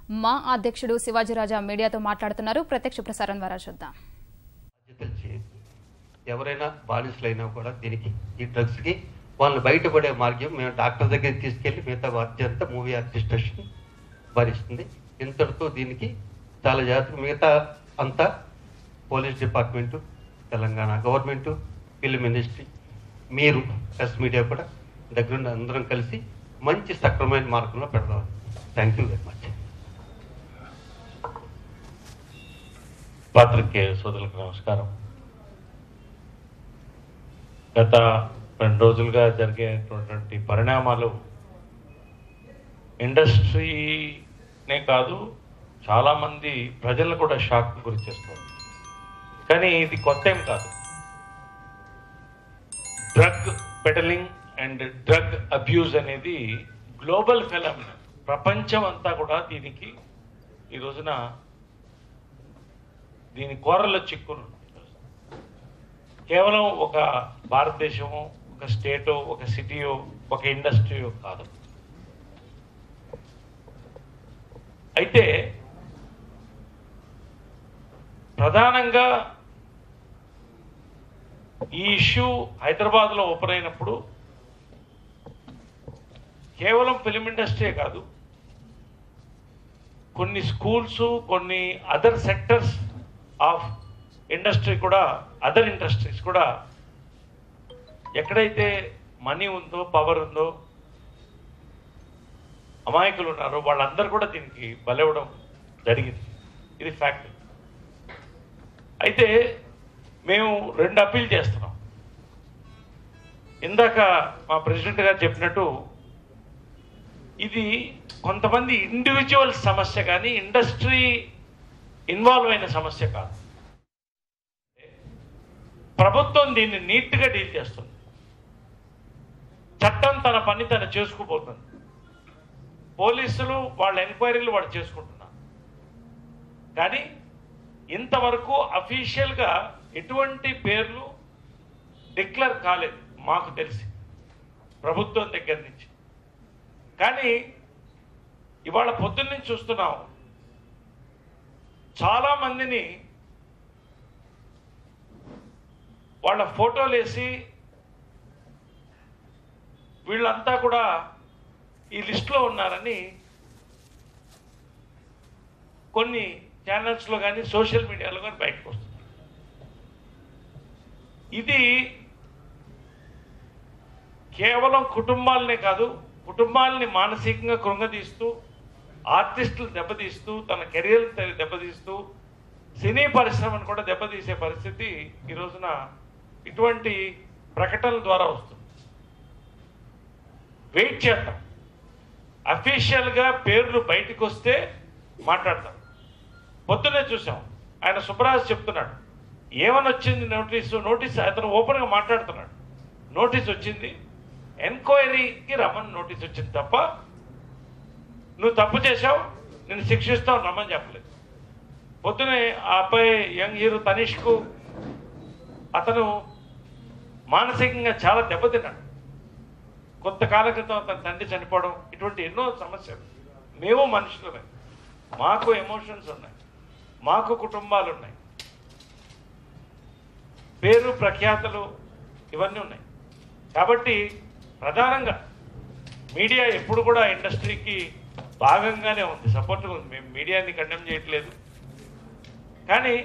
మా అధ్యక్షుడు శివాజీరాజా మీడియాతో మాట్లాడుతున్నారు. ప్రత్యక్ష ప్రసారం ద్వారా చూద్దాం. ఎవరైనా బానిసలైనా కూడా దీనికి ఈ డ్రగ్స్కి వాళ్ళని బయటపడే మార్గం మేము డాక్టర్ దగ్గరికి తీసుకెళ్ళి మిగతా బాధ్యత మూవీ అడ్మినిస్ట్రేషన్ భరిస్తుంది. ఇంతటితో దీనికి చాలా జాగ్రత్త. మిగతా అంతా police department, Telangana government, film ministry, మీరు ప్రెస్ మీడియా కూడా దగ్గరుండి అందరం కలిసి మంచి సక్రమైన మార్గంలో పెడదాం. Thank you very much. పాత్రికేయ సోదరులకు నమస్కారం. గత 2 రోజులుగా జరిగేటువంటి పరిణామాలు ఇండస్ట్రీనే కాదు చాలామంది ప్రజలను కూడా షాక్ గురి చేస్తుంది. కానీ ఇది కొత్త ఏం కాదు. Drug peddling and drug abuse అనేది గ్లోబల్ ఫెనామినా. ప్రపంచం అంతా కూడా దీనికి ఈ రోజున దీని కోరల్లో చిక్కులు. కేవలం ఒక భారతదేశమో, ఒక స్టేటో, ఒక సిటీయో, ఒక ఇండస్ట్రీయో కాదు. అయితే ప్రధానంగా ఈ ఇష్యూ హైదరాబాద్లో ఓపెన్ అయినప్పుడు కేవలం ఫిలిం ఇండస్ట్రీ కాదు, కొన్ని స్కూల్స్, కొన్ని అదర్ సెక్టర్స్ ఆఫ్ ఇండస్ట్రీ కూడా, అదర్ ఇండస్ట్రీస్ కూడా ఎక్కడైతే మనీ ఉందో, పవర్ ఉందో, అమాయకులు ఉన్నారో వాళ్ళందరూ కూడా దీనికి బలవడం జరిగింది. ఇది ఫ్యాక్ట్. అయితే మేము 2 అప్పీల్ చేస్తున్నాం. ఇందాక మా ప్రెసిడెంట్ గారు చెప్పినట్టు ఇది కొంతమంది ఇండివిజువల్ సమస్య కానీ ఇండస్ట్రీ ఇన్వాల్వ్ అయిన సమస్య కాదు. ప్రభుత్వం దీన్ని నీట్గా డీల్ చేస్తుంది. చట్టం తన పని తను చేసుకుపోతుంది. పోలీసులు వాళ్ళ ఎంక్వైరీలు వాళ్ళు చేసుకుంటున్నారు. కానీ ఇంతవరకు అఫీషియల్గా ఎటువంటి పేర్లు డిక్లేర్ కాలేదు మాకు తెలిసి, ప్రభుత్వం దగ్గర నుంచి. కానీ ఇవాళ పొద్దున్నుంచి చూస్తున్నాం, చాలామందిని వాళ్ళ ఫోటోలు వేసి వీళ్ళంతా కూడా ఈ లిస్టులో ఉన్నారని కొన్ని ఛానల్స్లో కానీ సోషల్ మీడియాలో కానీ బయటకు వస్తుంది. ఇది కేవలం కుటుంబాలనే కాదు, కుటుంబాలని మానసికంగా కృంగదీస్తూ, ఆర్టిస్టులు దెబ్బతీస్తూ, తన కెరియర్ దెబ్బతీస్తూ, సినీ పరిశ్రమను కూడా దెబ్బతీసే పరిస్థితి ఈ రోజున ఇటువంటి ప్రకటనల ద్వారా వస్తుంది. వెయిట్ చేద్దాం. అఫీషియల్గా పేర్లు బయటకు వస్తే మాట్లాడతాం. పొద్దునే చూసాం, ఆయన సుబ్బరాజు చెప్తున్నాడు, ఏమని వచ్చింది నోటీసు అతను ఓపెన్గా మాట్లాడుతున్నాడు. నోటీస్ వచ్చింది, ఎంక్వైరీకి రమ్మని నోటీస్ వచ్చింది తప్ప నువ్వు తప్పు చేశావు, నేను శిక్షిస్తావు రమ్మని చెప్పలేదు. పొద్దునే ఆ అబ్బాయి యంగ్ హీరో తనీష్కు అతను మానసికంగా చాలా దెబ్బతిన్నాడు. కొంతకాల క్రితం అతని తండ్రి చనిపోవడం, ఇటువంటి ఎన్నో సమస్యలు. మేము మనుషులమే, మాకు ఎమోషన్స్ ఉన్నాయి, మాకు కుటుంబాలు ఉన్నాయి, పేరు ప్రఖ్యాతలు ఇవన్నీ ఉన్నాయి. కాబట్టి ప్రధానంగా మీడియా ఎప్పుడు కూడా ఇండస్ట్రీకి భాగంగానే ఉంది, సపోర్ట్గా ఉంది. మేము మీడియాని కండెమ్ చేయట్లేదు. కానీ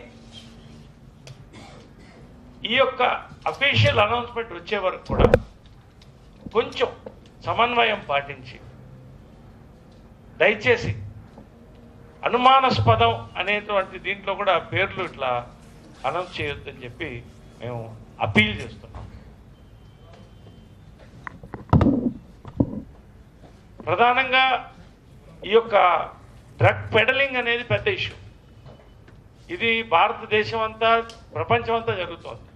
ఈ యొక్క అఫీషియల్ అనౌన్స్మెంట్ వచ్చే వరకు కూడా కొంచెం సమన్వయం పాటించి, దయచేసి అనుమానాస్పదం అనేటువంటి దీంట్లో కూడా పేర్లు ఇట్లా అనౌన్స్ చేయొద్దని చెప్పి మేము అపీల్ చేస్తున్నాం. ప్రధానంగా ఈ యొక్క డ్రగ్ పెడలింగ్ అనేది పెద్ద ఇష్యూ. ఇది భారతదేశం అంతా, ప్రపంచం అంతా జరుగుతోంది.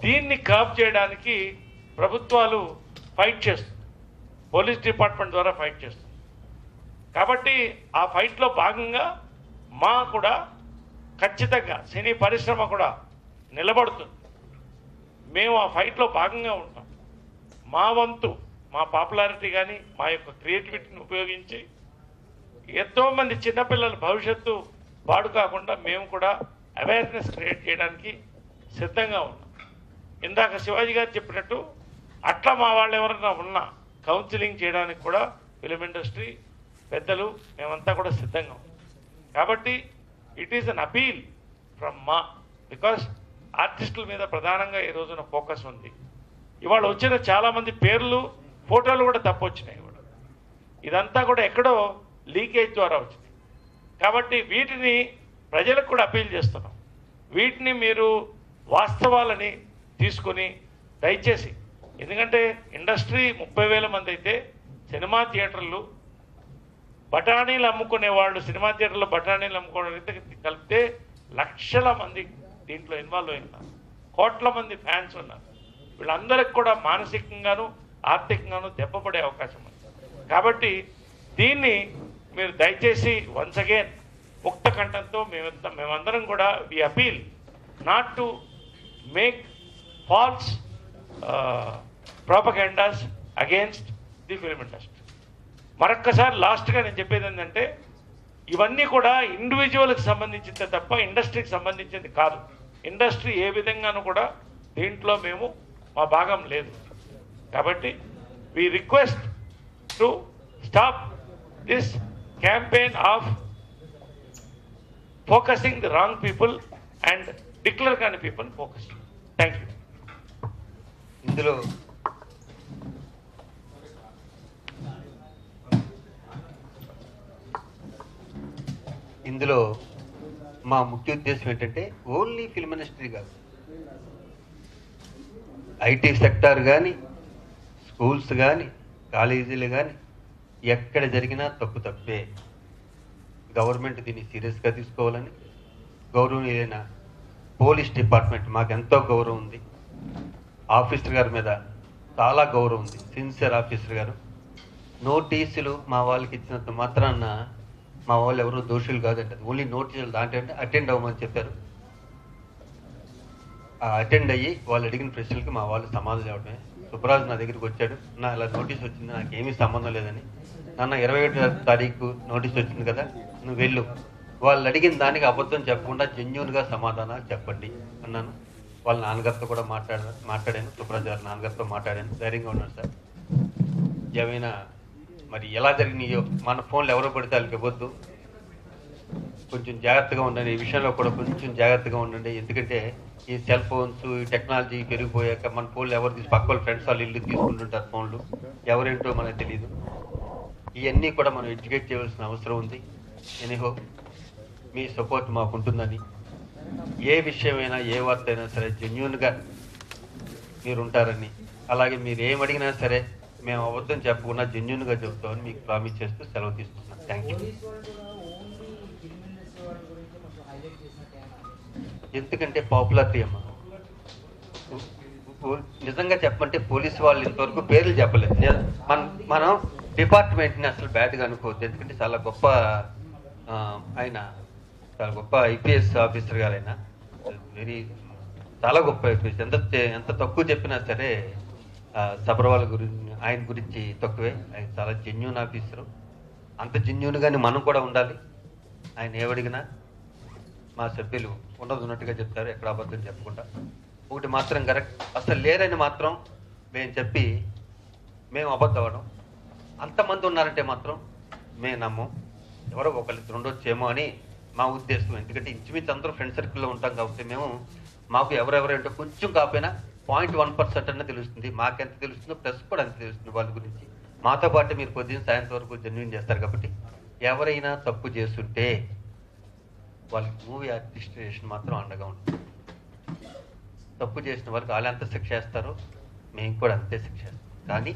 దీన్ని కర్బ్ చేయడానికి ప్రభుత్వాలు ఫైట్ చేస్తుంది, పోలీస్ డిపార్ట్మెంట్ ద్వారా ఫైట్ చేస్తుంది. కాబట్టి ఆ ఫైట్లో భాగంగా మా కూడా ఖచ్చితంగా సినీ పరిశ్రమ కూడా నిలబడుతుంది. మేము ఆ ఫైట్లో భాగంగా ఉంటాం. మా వంతు, మా పాపులారిటీ కానీ, మా యొక్క క్రియేటివిటీని ఉపయోగించి ఎంతోమంది చిన్నపిల్లల భవిష్యత్తు పాడు కాకుండా మేము కూడా అవేర్నెస్ క్రియేట్ చేయడానికి సిద్ధంగా ఉన్నాం. ఇందాక శివాజీ గారు చెప్పినట్టు అట్లా మా వాళ్ళు ఎవరైనా ఉన్నా కౌన్సిలింగ్ చేయడానికి కూడా ఫిలిం ఇండస్ట్రీ పెద్దలు మేమంతా కూడా సిద్ధంగా ఉన్నాం. కాబట్టి it is an appeal from because ఆర్టిస్టుల మీద ప్రధానంగా ఈ రోజున ఫోకస్ ఉంది. ఇవాళ వచ్చిన చాలామంది పేర్లు ఫోటోలు కూడా తప్పు వచ్చినాయి. కూడా ఇదంతా కూడా ఎక్కడో లీకేజ్ ద్వారా వచ్చింది. కాబట్టి వీటిని ప్రజలకు కూడా అపీల్ చేస్తున్నాం. వీటిని మీరు వాస్తవాలని తీసుకొని దయచేసి, ఎందుకంటే ఇండస్ట్రీ 30,000 మంది అయితే సినిమా థియేటర్లు బఠానీలు అమ్ముకునే వాళ్ళు సినిమా థియేటర్లో బఠానీలు అమ్ముకోవడానికి కలిపితే లక్షల మంది దీంట్లో ఇన్వాల్వ్ అయినారు. కోట్ల మంది ఫ్యాన్స్ ఉన్నారు. వీళ్ళందరికీ కూడా మానసికంగాను ఆర్థికంగాను దెబ్బపడే అవకాశం ఉంది. కాబట్టి దీన్ని మీరు దయచేసి వన్స్ అగైన్ ముక్త కంఠంతో మేమందరం కూడా we appeal not to make false propagandas against the film industry. మరొక్కసారి లాస్ట్గా నేను చెప్పేది ఏంటంటే, ఇవన్నీ కూడా ఇండివిజువల్కి సంబంధించిందే తప్ప ఇండస్ట్రీకి సంబంధించింది కాదు. ఇండస్ట్రీ ఏ విధంగానూ కూడా దీంట్లో మేము మా భాగం లేదు. కాబట్టి we request to stop this campaign of focusing the wrong people and declare కాని పీపుల్ ఫోకస్. Thank you. ఇందులో మా ముఖ్య ఉద్దేశం ఏంటంటే ఓన్లీ ఫిల్మ్ ఇండస్ట్రీ కాదు, ఐటీ సెక్టార్ కానీ, స్కూల్స్ కానీ, కాలేజీలు కానీ, ఎక్కడ జరిగినా తప్పే. గవర్నమెంట్ దీన్ని సీరియస్గా తీసుకోవాలని, గౌరవనీయులైన పోలీస్ డిపార్ట్మెంట్ మాకు ఎంతో గౌరవం ఉంది. ఆఫీసర్ గారి మీద చాలా గౌరవం ఉంది. సిన్సియర్ ఆఫీసర్ గారు నోటీసులు మా వాళ్ళకి ఇచ్చినంత మాత్రాన మా వాళ్ళు ఎవరు దోషులు కాదండి. ఓన్లీ నోటీసులు దాంట్లో అటెండ్ అవ్వమని చెప్పారు. అటెండ్ అయ్యి వాళ్ళు అడిగిన ప్రశ్నలకి మా వాళ్ళు సమాధానం చెప్పడమే. సుబ్బరాజు నా దగ్గరికి వచ్చాడు, నా ఇలా నోటీస్ వచ్చింది, నాకు ఏమీ సంబంధం లేదని. నాన్న 21వ తారీఖు నోటీస్ వచ్చింది కదా, నువ్వు వెళ్ళు, వాళ్ళు అడిగిన దానికి అబద్ధం చెప్పకుండా జెన్యూన్గా సమాధానాలు చెప్పండి అన్నాను. వాళ్ళ నాన్నగారితో కూడా మాట్లాడాను. సుబ్బరాజు గారి నాన్నగారితో మాట్లాడాను. ధైర్యంగా ఉన్నాను సార్. ఏమైనా మరి ఎలా జరిగినాయో మన ఫోన్లు ఎవరో పడితే వాళ్ళకి ఇవ్వద్దు, కొంచెం జాగ్రత్తగా ఉండండి. ఈ విషయంలో కూడా కొంచెం జాగ్రత్తగా ఉండండి. ఎందుకంటే ఈ సెల్ ఫోన్స్, ఈ టెక్నాలజీ పెరిగిపోయాక మన ఫోన్లు ఎవరు తీసి పక్క వాళ్ళ ఫ్రెండ్స్ వాళ్ళు ఇల్లు తీసుకుంటుంటారు. ఫోన్లు ఎవరేంటో మనకు తెలియదు. ఇవన్నీ కూడా మనం ఎడ్యుకేట్ చేయవలసిన అవసరం ఉంది. ఎనీహో మీ సపోర్ట్ మాకు ఉంటుందని, ఏ విషయమైనా ఏ వార్త అయినా సరే జెన్యూన్గా మీరు ఉంటారని, అలాగే మీరు ఏం అడిగినా సరే మేము అబద్ధం చెప్పకుండా జెన్యూన్గా చెప్తామని మీకు ప్రామిస్ చేస్తూ సెలవు తీసుకుంటున్నాం. Thank you. ఎందుకంటే పాపులారిటీ అమ్మా, నిజంగా చెప్పమంటే పోలీసు వాళ్ళు ఇంతవరకు పేర్లు చెప్పలేదు. మనం డిపార్ట్మెంట్ని అసలు బ్యాడ్గా అనుకోవద్దు. ఎందుకంటే చాలా గొప్ప ఆయన, చాలా గొప్ప ఐపీఎస్ ఆఫీసర్ గారు ఆయన, చాలా గొప్ప ఐపీఎస్. ఎంత తక్కువ చెప్పినా సరే సబర్వాల్ ఆయన గురించి తక్కువే. ఆయన చాలా జెన్యూన్ ఆఫీసరు. అంత జెన్యూన్గానే మనం కూడా ఉండాలి. ఆయన ఏమడిగినా మా సభ్యులు ఉన్నట్టుగా చెప్తారు, ఎక్కడ అబద్ధం చెప్పకుండా. ఒకటి మాత్రం కరెక్ట్, అసలు లేరని మాత్రం మేము చెప్పి మేము అబద్ధం అవ్వడం. అంతమంది ఉన్నారంటే మాత్రం మేము నమ్మం. ఎవరో ఒకళ్ళిద్దరు ఉండొచ్చేమో అని మా ఉద్దేశం. ఎందుకంటే ఇంచుమించు అందరూ ఫ్రెండ్ సర్కిల్లో ఉంటాం కాబట్టి మేము మాకు ఎవరెవరేంటో కొంచెం కాకపోయినా 0.1% అన్న తెలుస్తుంది. మాకెంత తెలుస్తుందో ప్లస్ కూడా అంత తెలుస్తుంది వాళ్ళ గురించి. మాతో పాటు మీరు పొద్దున్న సాయంత్రం వరకు జెన్యూన్ చేస్తారు. కాబట్టి ఎవరైనా తప్పు చేస్తుంటే వాళ్ళకి మూవీ అడ్మినిస్ట్రేషన్ మాత్రం అండగా ఉంటుంది. తప్పు చేసిన వాళ్ళకి వాళ్ళు ఎంత శిక్ష వేస్తారో మేము కూడా అంతే శిక్ష వేస్తాం. కానీ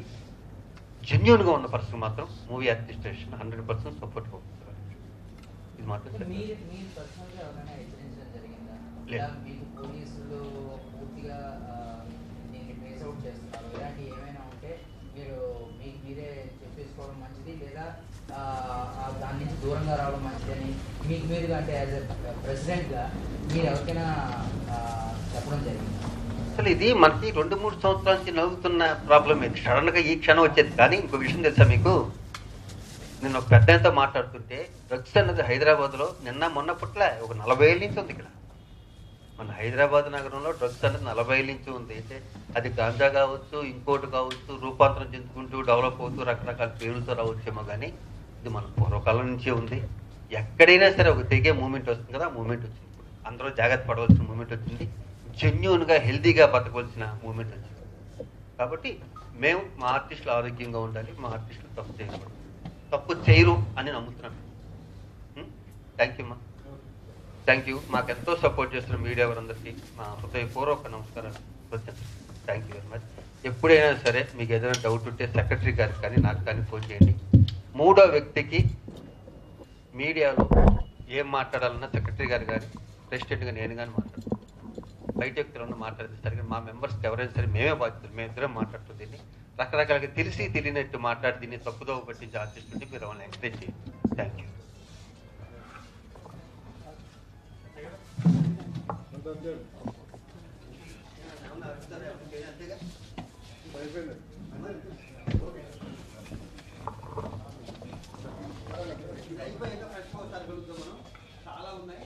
జెన్యూన్గా ఉన్న పర్సన్ మాత్రం మూవీ అడ్మినిస్ట్రేషన్ 100% సపోర్ట్ అవుతుంది. ఇది మాత్రం దాని నుంచి దూరంగా రావడం మంచిదని మీకు మీరుగా, అంటే యాజ్ ఎ ప్రెసిడెంట్గా మీరు ఎవరికైనా చెప్పడం జరిగింది? అసలు ఇది మనకి 2-3 సంవత్సరాల నుంచి నవ్వుతున్న ప్రాబ్లం. ఇది సడన్గా ఈ క్షణం వచ్చేది. కానీ ఇంకో విషయం తెలుసా మీకు, నేను ఒక పెద్ద ఆయనతో మాట్లాడుతుంటే డ్రగ్స్ అన్నది హైదరాబాద్లో నిన్న మొన్న పుట్ల ఒక 40 ఏళ్ళ నుంచి ఉంది ఇక్కడ. మన హైదరాబాద్ నగరంలో డ్రగ్స్ అనేది 40 ఏళ్ళ నుంచి ఉంది. అయితే అది గాంజా కావచ్చు, ఇంకోటి కావచ్చు, రూపాంతరం చెందుకుంటూ డెవలప్ అవుతూ రకరకాల పేర్లతో రావచ్చేమో, కానీ ఇది మన పూర్వకాలం నుంచే ఉంది. ఎక్కడైనా సరే ఒక తెగే మూమెంట్ వస్తుంది కదా, ఆ మూమెంట్ వచ్చింది. అందరూ జాగ్రత్త పడవలసిన మూమెంట్ వచ్చింది. జెన్యూన్గా హెల్తీగా బతకవలసిన మూమెంట్ వచ్చింది. కాబట్టి మేము మా ఆర్టిస్టులు ఆరోగ్యంగా ఉండాలి, మా ఆర్టిస్టులు తప్పు చేయకూడదు, తప్పు చేయరు అని నమ్ముతున్నాను. థ్యాంక్ యూ అమ్మా, థ్యాంక్ యూ. మాకు ఎంతో సపోర్ట్ చేస్తున్న మీడియా వారందరికీ మా హృదయపూర్వక నమస్కారాలు. Thank you very much. ఎప్పుడైనా సరే మీకు ఏదైనా డౌట్ ఉంటే సెక్రటరీ గారికి కానీ నాకు కానీ ఫోన్ చేయండి. మూడో వ్యక్తికి మీడియాలో ఏం మాట్లాడాలన్నా సెక్రటరీ గారు కానీ ప్రెసిడెంట్గా నేను కానీ మాట్లాడతాను. బయట వ్యక్తులను మాట్లాడితే సరిగ్గా మా మెంబర్స్కి ఎవరైనా సరే మేమే బాధ్యతలు, మేము ఇద్దరం మాట్లాడుతూ దీన్ని రకరకాలుగా తెలిసి తెలియనట్టు మాట్లాడి దీన్ని తప్పుదోవ పట్టించే ఆర్టిస్ట్ ఉంటే మీరు వాళ్ళని ఎంకరేజ్ చేయండి. Thank you. చాలా ఉన్నాయి.